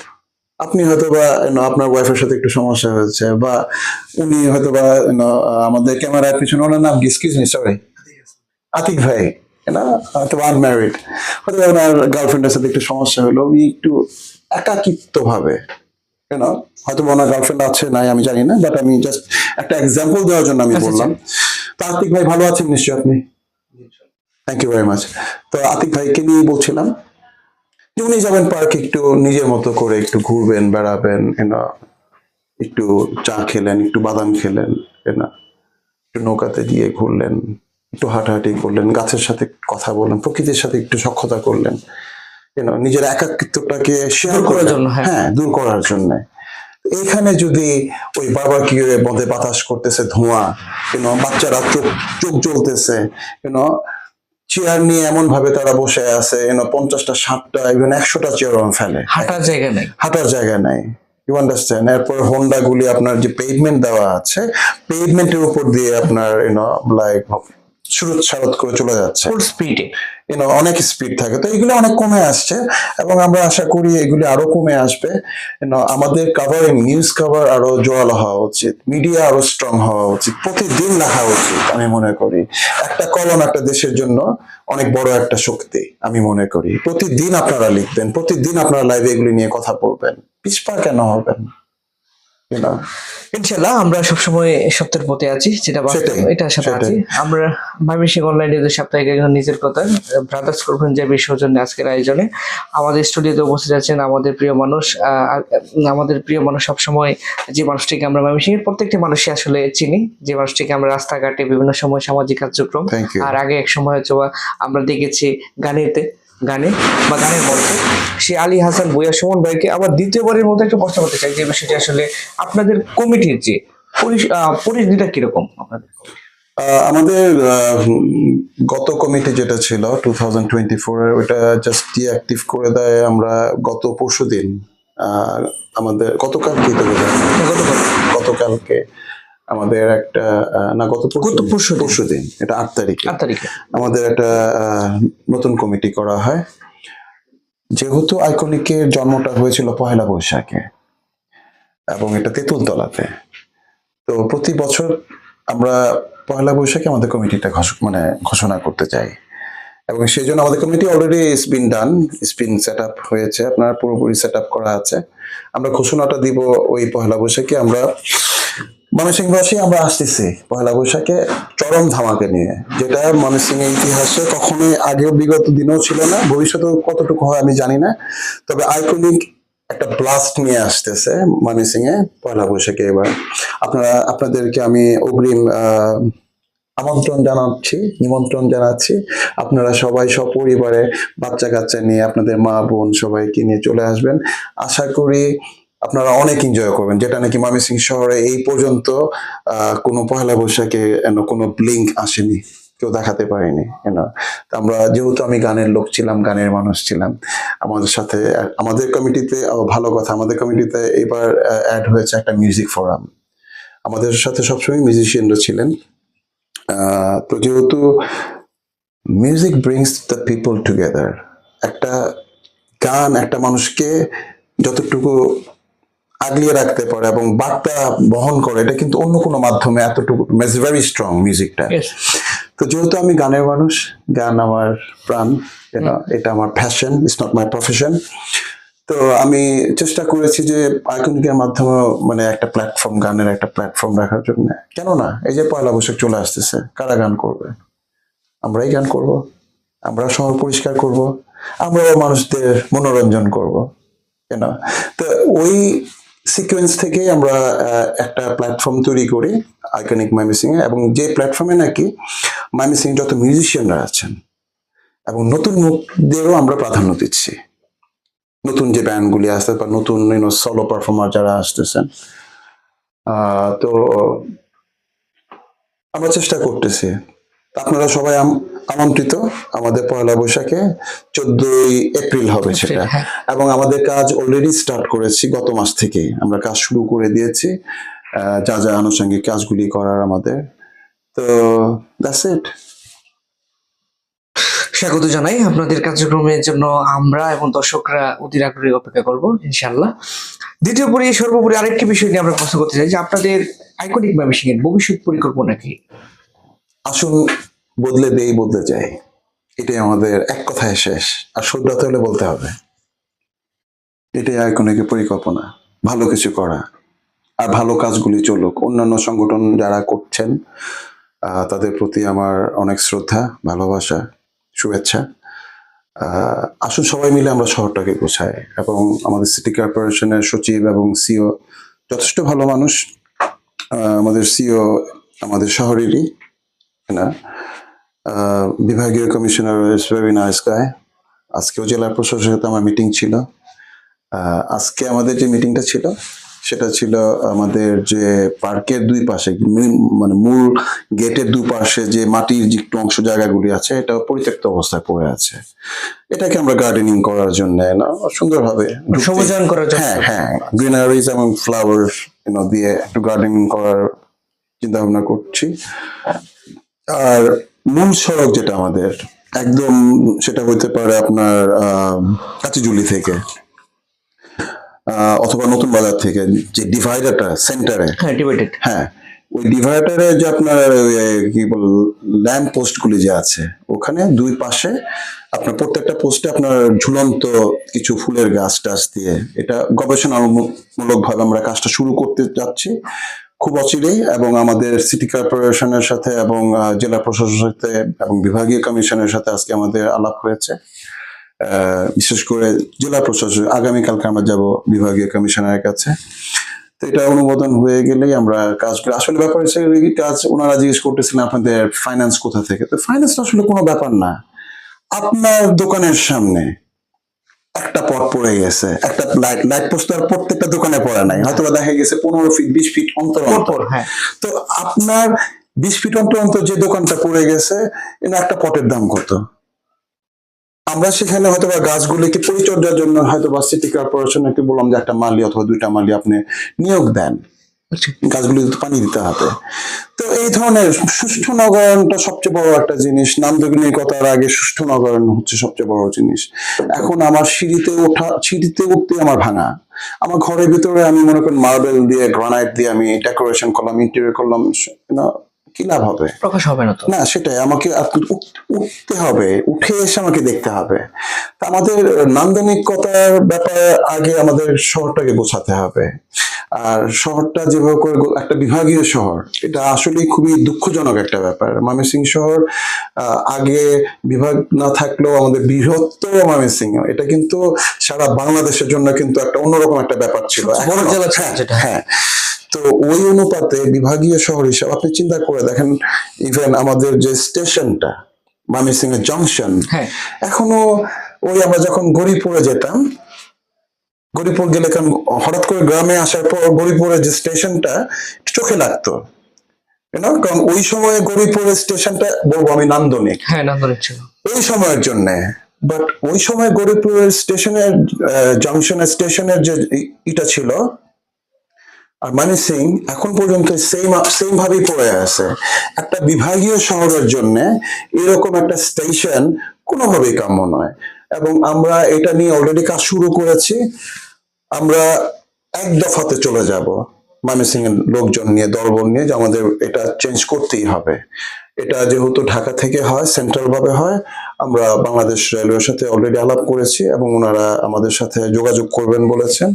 আপনি হয়তোবা আপনার ওয়াইফের সাথে একটু সমস্যা হয়েছে, বা উনি হয়তোবা আমাদের ক্যামেরার পিছনে, ওনার নাম এক্সকিউজ মি সরি, আতিক ভাই, হয়তো আনম্যারিড, হয়তো ওনার গার্লফ্রেন্ডের সাথে একটু সমস্যা হলো, উনি একটু একাকিত্ব ভাবে, হয়তো ওনার গার্লফ্রেন্ড আছে নাই আমি জানি না, বাট আমি জাস্ট একটা এক্সাম্পল দেওয়ার জন্য আমি বললাম। তো আতিক ভাই ভালো আছেন নিশ্চয়ই আপনি? Thank you very much. তো আতিক ভাইকে নিয়ে বলছিলাম যে উনি যাবেন পার্কে, একটু নিজের মতো করে একটু ঘুরবেন, বেড়াবেন, একটু চা খেলেন, একটু বাদাম খেলেন, একটু নৌকাতে গিয়ে ঘুরলেন, একটু হাঁটাহাঁটি করলেন, গাছের সাথে কথা বললেন, প্রকৃতির সাথে একটু সখ্যতা করলেন, নিজের একাকিত্বটাকে শেয়ার করার জন্য, হ্যাঁ দূর করার জন্য। এইখানে যদি ওই বারবিকিউ এর মধ্যে বাতাস করতেছে ধোঁয়া, বাচ্চারা চোখ চোখ জ্বলতেছে, চেয়ার নিয়ে এমন ভাবে তারা বসে আছে, 50টা 60টা ইভেন 100টা চেয়ার ফেলে, হাঁটার জায়গা নেই, হাঁটার জায়গা নাই। You understand? এরপর হোন্ডা গুলি আপনার যে পেভমেন্ট দেওয়া আছে, পেভমেন্টের উপর দিয়ে আপনার লাইক সুরত সারত করে চলে যাচ্ছে, ফুল স্পিডে, অনেক স্পিড থাকে। তো এগুলো অনেক কমে আসছে, এবং আমরা আশা করি এগুলি আরো কমে আসবে। আমাদের কাভারিং, নিউজ কভার আরো জোরালো হওয়া উচিত, মিডিয়া আরো স্ট্রং হওয়া উচিত, প্রতিদিন লেখা উচিত। আমি মনে করি একটা কলম একটা দেশের জন্য অনেক বড় একটা শক্তি। আমি মনে করি প্রতিদিন আপনারা লিখবেন, প্রতিদিন আপনারা লাইভে এগুলি নিয়ে কথা বলবেন, পিছপা কেন হবেন? you know? ইনশাল্লাহ আমরা সবসময় সত্যের পথে আছি, যেটা বাস্তব সেটাই, এটার সাথে সেটাই। আছি আমরা। ময়মনসিংহ অনলাইন নিউজের সাপ্তাহিক একজন নিজের কথা ব্রাদার্স করবেন যে সৌজন্যে আজকের আয়োজনে আমাদের স্টুডিওতে উপস্থিত আছেন আমাদের প্রিয় মানুষ। আমাদের প্রিয় মানুষ সবসময় যে মানুষটিকে আমরা ময়মনসিংহের প্রত্যেকটি মানুষই আসলে চিনি, যে মানুষটিকে আমরা রাস্তাঘাটে বিভিন্ন সময় সামাজিক কার্যক্রম Thank you. আর আগে এক সময় হচ্ছে আমরা দেখেছি গানে বা গানের মধ্যে সে আলী হাসান ভূঁইয়া সুমন ভাইকে আবার দ্বিতীয়বারের মতো একটা প্রশ্ন করতে চাই, যে বিষয়টি আসলে আপনাদের কমিটির যে পরিধিটা কিরকম আপনাদের? আমাদের গত কমিটি যেটা ছিল 2024 এর, ওটা জাস্ট ডিঅ্যাক্টিভ করে দেয় আমরা গত পরশুদিন। আমাদের গতকালকে তো বোধহয়, গতকালকে আমাদের একটা না গত পরশুদিন, এটা 8 তারিখে 8 তারিখে আমাদের একটা নতুন কমিটি করা হয়। যেহেতু আইকনিকের জন্মটা হয়েছিল পহেলা বৈশাখে এবং এটা তেঁতুলতলাতে, তো প্রতি বছর আমরা পহেলা বৈশাখে আমাদের কমিটিটা ঘোষণা করতে চাই, এবং সেই জন্য আমাদের committee already spin set up হয়েছে, আপনার পুরোপুরি সেট আপ করা আছে। আমরা ঘোষণাটা দিব ওই পহেলা বৈশাখে। আমরা ময়মনসিংহবাসী আমরা আসতেছি পহেলা বৈশাখে চরম ধামাকে নিয়ে, যেটা ময়মনসিংহের ইতিহাসে কখনোই আগেও বিগত দিনেও ছিল না, ভবিষ্যতেও কতটুকু হয় আমি জানি না। তবে আইকনিক একটা ব্লাস্ট নিয়ে আসতেছে ময়মনসিংহে পয়লা বৈশাখে। এবার আপনাদেরকে আমি অগ্রিম নিমন্ত্রণ জানাচ্ছি। আপনারা সবাই সপরিবারে বাচ্চা কাচ্চা নিয়ে, আপনাদের মা বোন সবাইকে নিয়ে চলে আসবেন। আশা করি আপনারা অনেক এনজয় করবেন, যেটা নাকি ময়মনসিংহ শহরে এই পর্যন্ত কোনো পহেলা বৈশাখে কোনো ব্লিঙ্ক আসেনি, কেউ দেখাতে পারেনি। আমরা যেহেতু আমি গানের লোক ছিলাম, গানের মানুষ ছিলাম, আমাদের সাথে আমাদের কমিটিতে ভালো কথা, আমাদের কমিটিতে এবার অ্যাড হয়েছে একটা মিউজিক ফোরাম। আমাদের সাথে সবসময় মিউজিশিয়ানরা ছিলেন। তো যেহেতু music brings the people together, একটা গান একটা মানুষকে যতটুকু আগলিয়ে রাখতে পারে এবং বার্তা বহন করে, এটা কিন্তু অন্য কোনো মাধ্যমে এতটুকু ভেরি স্ট্রং মিউজিকটা। তো যেহেতু আমি গানের মানুষ, গান আমার প্রাণ, এটা আমার passion, it's not my profession. তো আমি চেষ্টা করেছি যে আইকনিকের মাধ্যমে একটা প্ল্যাটফর্ম, গানের একটা প্ল্যাটফর্ম রাখার জন্য। কেননা এই যে পয়লা বৈশাখ চলে আসতেছে, কারা গান করবে? আমরাই গান করব, আমরা শহর পরিষ্কার করব, আমরাও মানুষদের মনোরঞ্জন করব। তো ওই সিকোয়েন্স থেকে আমরা একটা প্ল্যাটফর্ম তৈরি করি আইকনিক ময়মনসিংহে, এবং যে প্ল্যাটফর্মে নাকি ময়মনসিংহে যত মিউজিশিয়ানরা আছেন এবং নতুন মুখদেরও আমরা প্রাধান্য দিচ্ছি। নতুন যে ব্যান্ডগুলি আসতে বা নতুন সলো পারফর্মার যারা আসতেছেন, তো আমরা চেষ্টা করতেছি। আপনারা সবাই আমন্ত্রিত আমাদের পয়লা বৈশাখে, 14ই এপ্রিল হবে সেটা। এবং আমাদের কাজ অলরেডি স্টার্ট করেছি, গত মাস থেকে আমরা কাজ শুরু করে দিয়েছি, যা যা আনুষঙ্গিক কাজগুলি করার আমাদের। তো দ্যাটস ইট। স্বাগত জানাই আপনাদের কার্যক্রমের জন্য। আমরা এবং দর্শকরা অধীর আগ্রহে অপেক্ষা করব ইনশাআল্লাহ। সর্বোপরি আরেকটি বিষয় নিয়ে আমরা প্রশ্ন করতে চাই যে আপনাদের আইকনিক ময়মনসিংহের ভবিষ্যৎ পরিকল্পনা কি? আসুন, বদলে দেই, বদলে যাই, এটাই আমাদের এক কথায় শেষ। আর শুদ্ধতা হলে বলতে হবে, এটাই আইকনিকের পরিকল্পনা, ভালো কিছু করা আর ভালো কাজগুলি চলুক। অন্যান্য সংগঠন যারা করছেন তাদের প্রতি আমার অনেক শ্রদ্ধা, ভালোবাসা, শুভেচ্ছা। আসুন সবাই মিলে আমরা শহরটাকে গোছাই, এবং আমাদের সিটি কর্পোরেশনের সচিব এবং সিও যথেষ্ট ভালো মানুষ। আমাদের সিও আমাদের শহরেরই না, বিভাগীয় কমিশনার ইজ ভেরি নাইস গায়। আজকেও জেলা প্রশাসকের সাথে আমার মিটিং ছিল। আজকে আমাদের যে মিটিংটা ছিল সেটা ছিল আমাদের যে পার্কের দুই পাশে, মূল গেটের দুপাশে যে মাটির যে একটু অংশ জায়গাগুলি আছে, এটা পরিত্যক্ত অবস্থায় পড়ে আছে। এটাকে আমরা গার্ডেনিং করার জন্য সুন্দরভাবে সবুজায়ন করার জন্য, হ্যাঁ গ্রিনারিজ এবং ফ্লাওয়ার দিয়ে একটু গার্ডেনিং করার চিন্তা ভাবনা করছি। আর মূল সড়ক যেটা আমাদের একদম, সেটা হইতে পারে আপনার কাচিজুলি থেকে অথবা নতুন বাজার থেকে, যে ডিভাইডারটা সেন্টারে, হ্যাঁ ডিভাইডেড, হ্যাঁ ওই ডিভাইডারে যে আপনার কি বল ল্যাম্প পোস্ট গুলি যে আছে, ওখানে দুই পাশে আপনার প্রত্যেকটা পোস্টে আপনার ঝুলন্ত কিছু ফুলের গাছ টাছ দিয়ে, এটা গবেষণামূলক ভাবে আমরা কাজটা শুরু করতে যাচ্ছি খুব অচিরেই। এবং আমাদের সিটি কর্পোরেশনের সাথে এবং জেলা প্রশাসনের সাথে এবং বিভাগীয় কমিশনের সাথে আজকে আমাদের আলাপ হয়েছে। বিশেষ করে জেলা প্রশাসন, আগামীকালকে আমরা যাব বিভাগীয় কমিশনারের কাছে। তো এটা অনুমোদন হয়ে গেলেই আমরা কাজগুলো, আসলে ব্যাপার হচ্ছে এই কাজ ওনারা জিজ্ঞেস করতেছিলেন আপনাদের ফাইন্যান্স কোথা থেকে। তো ফাইন্যান্স আসলে কোনো ব্যাপার না, আপনার দোকানের সামনে একটা পট পড়ে গেছে, একটা লাইট লাইট পোস্ট আর প্রত্যেকটা দোকানে পড়ে নাই, হয়তো বা দেখা গেছে 15 ফিট 20 ফিট অন্তর অন্তর। হ্যাঁ, তো আপনার 20 ফিট অন্তর অন্তর যে দোকানটা পড়ে গেছে, এটা একটা পটের দাম কত? আমরা সেখানে হয়তো বা গাছগুলিকে পরিচর্যার জন্য হয়তো বা সিটি কর্পোরেশনকে বললাম যে একটা মালি অথবা দুইটা মালি আপনি নিয়োগ দেন, আচ্ছা। গাছগুলি তো পানি দিতে হবে। তো এই ধরনের সুষ্ঠু নগরায়নটা সবচেয়ে বড় একটা জিনিস। নান্দনিকতার আগে সুষ্ঠু নগরায়ন হচ্ছে সবচেয়ে বড় জিনিস। এখন আমার সিঁড়িতে উঠতে আমার ভাঙা, আমার ঘরের ভিতরে আমি মনে করেন মার্বেল দিয়ে গ্রানাইট দিয়ে আমি ডেকোরেশন করলাম, ইন্টেরিয়র করলাম, কি লাভ হবে? প্রকাশ হবে না তো। না, সেটাই আমাকে উঠতে হবে, উঠে এসে আমাকে দেখতে হবে। তা আমাদের নান্দনিকতার ব্যাপারে আগে আমাদের শহরটাকে গোছাতে হবে। আর শহরটা যেভাবে করে একটা বিভাগীয় শহর, এটা আসলে খুবই দুঃখজনক একটা ব্যাপার। ময়মনসিংহ শহর আগে বিভাগ না থাকলেও আমাদের বৃহত্তর ময়মনসিংহ, এটা কিন্তু সারা বাংলাদেশের জন্য কিন্তু একটা অন্যরকম একটা ব্যাপার ছিল। বড় জেলা ছিল হ্যাঁ, যেটা। হ্যাঁ। তো ওই অনুপাতে বিভাগীয় শহর হিসাবে আপনি চিন্তা করে দেখেন, ইভেন আমাদের যে স্টেশনটা ময়মনসিংহ জংশন, হ্যাঁ, এখনো ওই আমরা যখন গরিপুরে যেতাম, গরিপুর গেলে কারণ হঠাৎ করে গ্রামে আসার পর গরিপুরের যে স্টেশনটা চোখে লাগতো, কারণ ওই সময়ে গরিপুরের স্টেশনটা বলবো আমি নান্দনিক হ্যাঁ, নান্দনিক ছিল। ওই সময়ের জন্য। বাট ওই সময় গরিপুরের স্টেশনের জংশনের স্টেশনের যে ইটা ছিল আর ময়মনসিংহ এখন পর্যন্ত সেম ভাবেই পড়ে আছে। একটা বিভাগীয় শহরের জন্য এরকম একটা স্টেশন কোনোভাবেই কাম্য নয়। এবং আমরা এটা নিয়ে অলরেডি কাজ শুরু করেছি। আমরা এক দফাতে চলে যাব ময়মনসিংহ এর লোকজন নিয়ে, দলবল নিয়ে, যে আমাদের এটা চেঞ্জ করতেই হবে। এটা যেহেতু ঢাকা থেকে হয়, সেন্ট্রাল ভাবে হয়, আমরা বাংলাদেশ রেলওয়ের সাথে অলরেডি আলাপ করেছি এবং ওনারা আমাদের সাথে যোগাযোগ করবেন বলেছেন।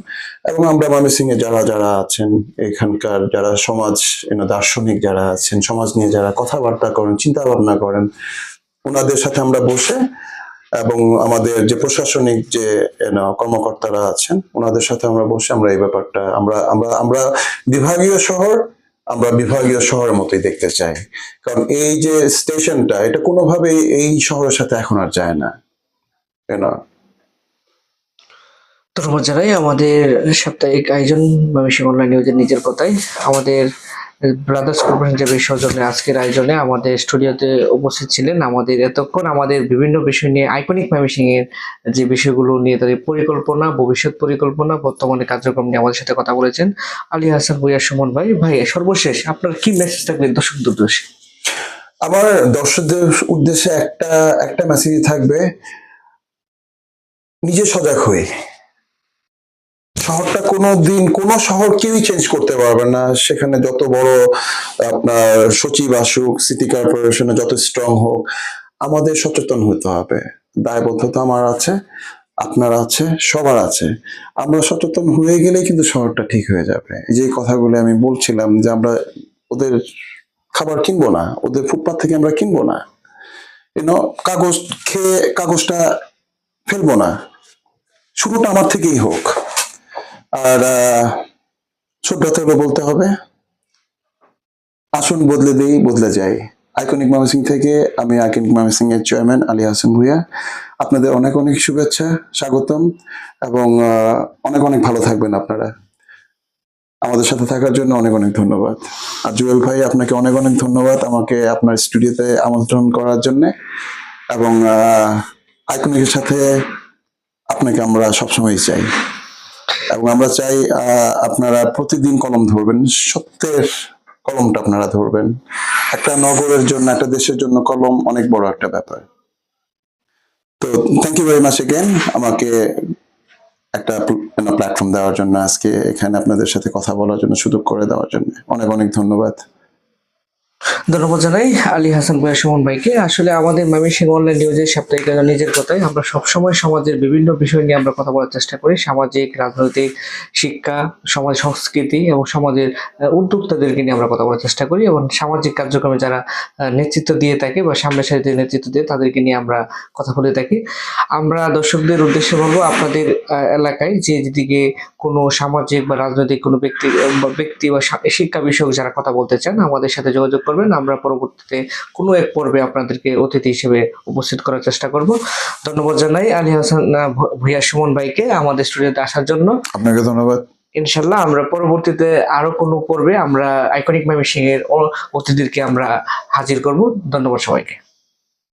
এবং আমরা ময়মনসিংহে যারা যারা আছেন, এখানকার যারা সমাজ দার্শনিক যারা আছেন, সমাজ নিয়ে যারা কথাবার্তা করেন, চিন্তা ভাবনা করেন, ওনাদের সাথে আমরা বসে এবং আমাদের যে প্রশাসনিক যে কর্মকর্তারা আছেন ওনাদের সাথে আমরা বসে আমরা এই ব্যাপারটা আমরা আমরা আমরা বিভাগীয় শহর, আমরা বিভাগীয় শহরের মতোই দেখতে চাই। কারণ এই যে স্টেশনটা, এটা কোনোভাবেই এই শহরের সাথে এখন আর যায় না। ধন্যবাদ জানাই আমাদের সাপ্তাহিক আয়োজন ময়মনসিংহ অনলাইন নিউজের নিজের কথাই। আমাদের ব্রাদার্স কর্পোরেশন যে সৌজন্যে আজকের আয়োজনে আমাদের স্টুডিওতে উপস্থিত ছিলেন। আমাদের এতক্ষণ আমাদের বিভিন্ন বিষয় নিয়ে, আইকনিক ময়মনসিংহের যে বিষয়গুলো নিয়ে, তাদের পরিকল্পনা, ভবিষ্যৎ পরিকল্পনা, বর্তমানে কার্যক্রম নিয়ে আমাদের সাথে কথা বলেছেন আলী হাসান ভূঁইয়া সুমন ভাই। ভাই, সর্বশেষ আপনার কি মেসেজ থাকবে দর্শকদের উদ্দেশ্যে? আমার দর্শকদের উদ্দেশ্যে একটা একটা মেসেজ থাকবে, নিজে সজাগ হয়ে। শহরটা কোনো শহর কেউই চেঞ্জ করতে পারবে না, সেখানে যত বড় আপনার সচিব আসুক, সিটি কর্পোরেশনে যত স্ট্রং হোক, আমাদের সচেতন হতে হবে। দায়বদ্ধতা আমার আছে, আপনার আছে, সবার আছে। আমরা সচেতন হয়ে গেলেই কিন্তু শহরটা ঠিক হয়ে যাবে। এই যে কথাগুলো আমি বলছিলাম যে আমরা ওদের খাবার কিনবো না, ওদের ফুটপাত থেকে আমরা কিনবো না, কাগজ খেয়ে কাগজটা ফেলবো না, শুরুটা আমার থেকেই হোক। আর ছোট থেকে বলতে হবে, আসুন বদলে দেই, বদলে যাই। আইকনিক ময়মনসিংহ থেকে আমি আইকনিক ময়মনসিংহ এর চেয়ারম্যান আলী হাসান ভূঁইয়া আপনাদের অনেক অনেক শুভেচ্ছা, স্বাগতম এবং অনেক অনেক ভালো থাকবেন আপনারা। আমাদের সাথে থাকার জন্য অনেক অনেক ধন্যবাদ। আর জুয়েল ভাই, আপনাকে অনেক অনেক ধন্যবাদ আমাকে আপনার স্টুডিওতে আমন্ত্রণ করার জন্য। এবং আইকনিকের সাথে আপনাকে আমরা সবসময় চাই এবং আমরা চাই আপনারা প্রতিদিন কলম ধরবেন, সত্যের কলমটা আপনারা ধরবেন। একটা নগরের জন্য, একটা দেশের জন্য কলম অনেক বড় একটা ব্যাপার। তো thank you very much again আমাকে একটা প্ল্যাটফর্ম দেওয়ার জন্য, আজকে এখানে আপনাদের সাথে কথা বলার জন্য সুযোগ করে দেওয়ার জন্য অনেক অনেক ধন্যবাদ। ধন্যবাদ জানাই আলী হাসান ভূঁইয়া সুমন ভাইকে। আসলে আমাদের ময়মনসিংহ অনলাইন নিউজের সাপ্তাহিক নিজের কথায় আমরা সবসময় সমাজের বিভিন্ন বিষয় নিয়ে আমরা কথা বলার চেষ্টা করি। সামাজিক, রাজনৈতিক, শিক্ষা, সমাজ সংস্কৃতি এবং সমাজের উদ্যোক্তাদেরকে নিয়ে আমরা কথা বলার চেষ্টা করি, এবং সামাজিক কার্যক্রমে যারা নেতৃত্ব দিয়ে থাকে বা সামনের সারিতে নেতৃত্ব দিয়ে তাদেরকে নিয়ে আমরা কথা বলে থাকি। আমরা দর্শকদের উদ্দেশ্যে বলবো, আপনাদের এলাকায় যে যেদিকে কোনো সামাজিক বা রাজনৈতিক কোনো ব্যক্তি বা শিক্ষা বিষয়ক যারা কথা বলতে চান, আমাদের সাথে যোগাযোগ করবেন। আমরা পরবর্তীতে কোনো এক পর্বে আপনাদেরকে অতিথি হিসেবে উপস্থিত করার চেষ্টা করব। ধন্যবাদ জানাই আলী হাসান ভূঁইয়া সুমন ভাইকে আমাদের স্টুডিওতে আসার জন্য। আপনাকে ধন্যবাদ। ইনশাল্লাহ আমরা পরবর্তীতে আরো কোনো পর্বে আমরা আইকনিক ময়মনসিংহের অতিথিদেরকে আমরা হাজির করব। ধন্যবাদ সবাইকে।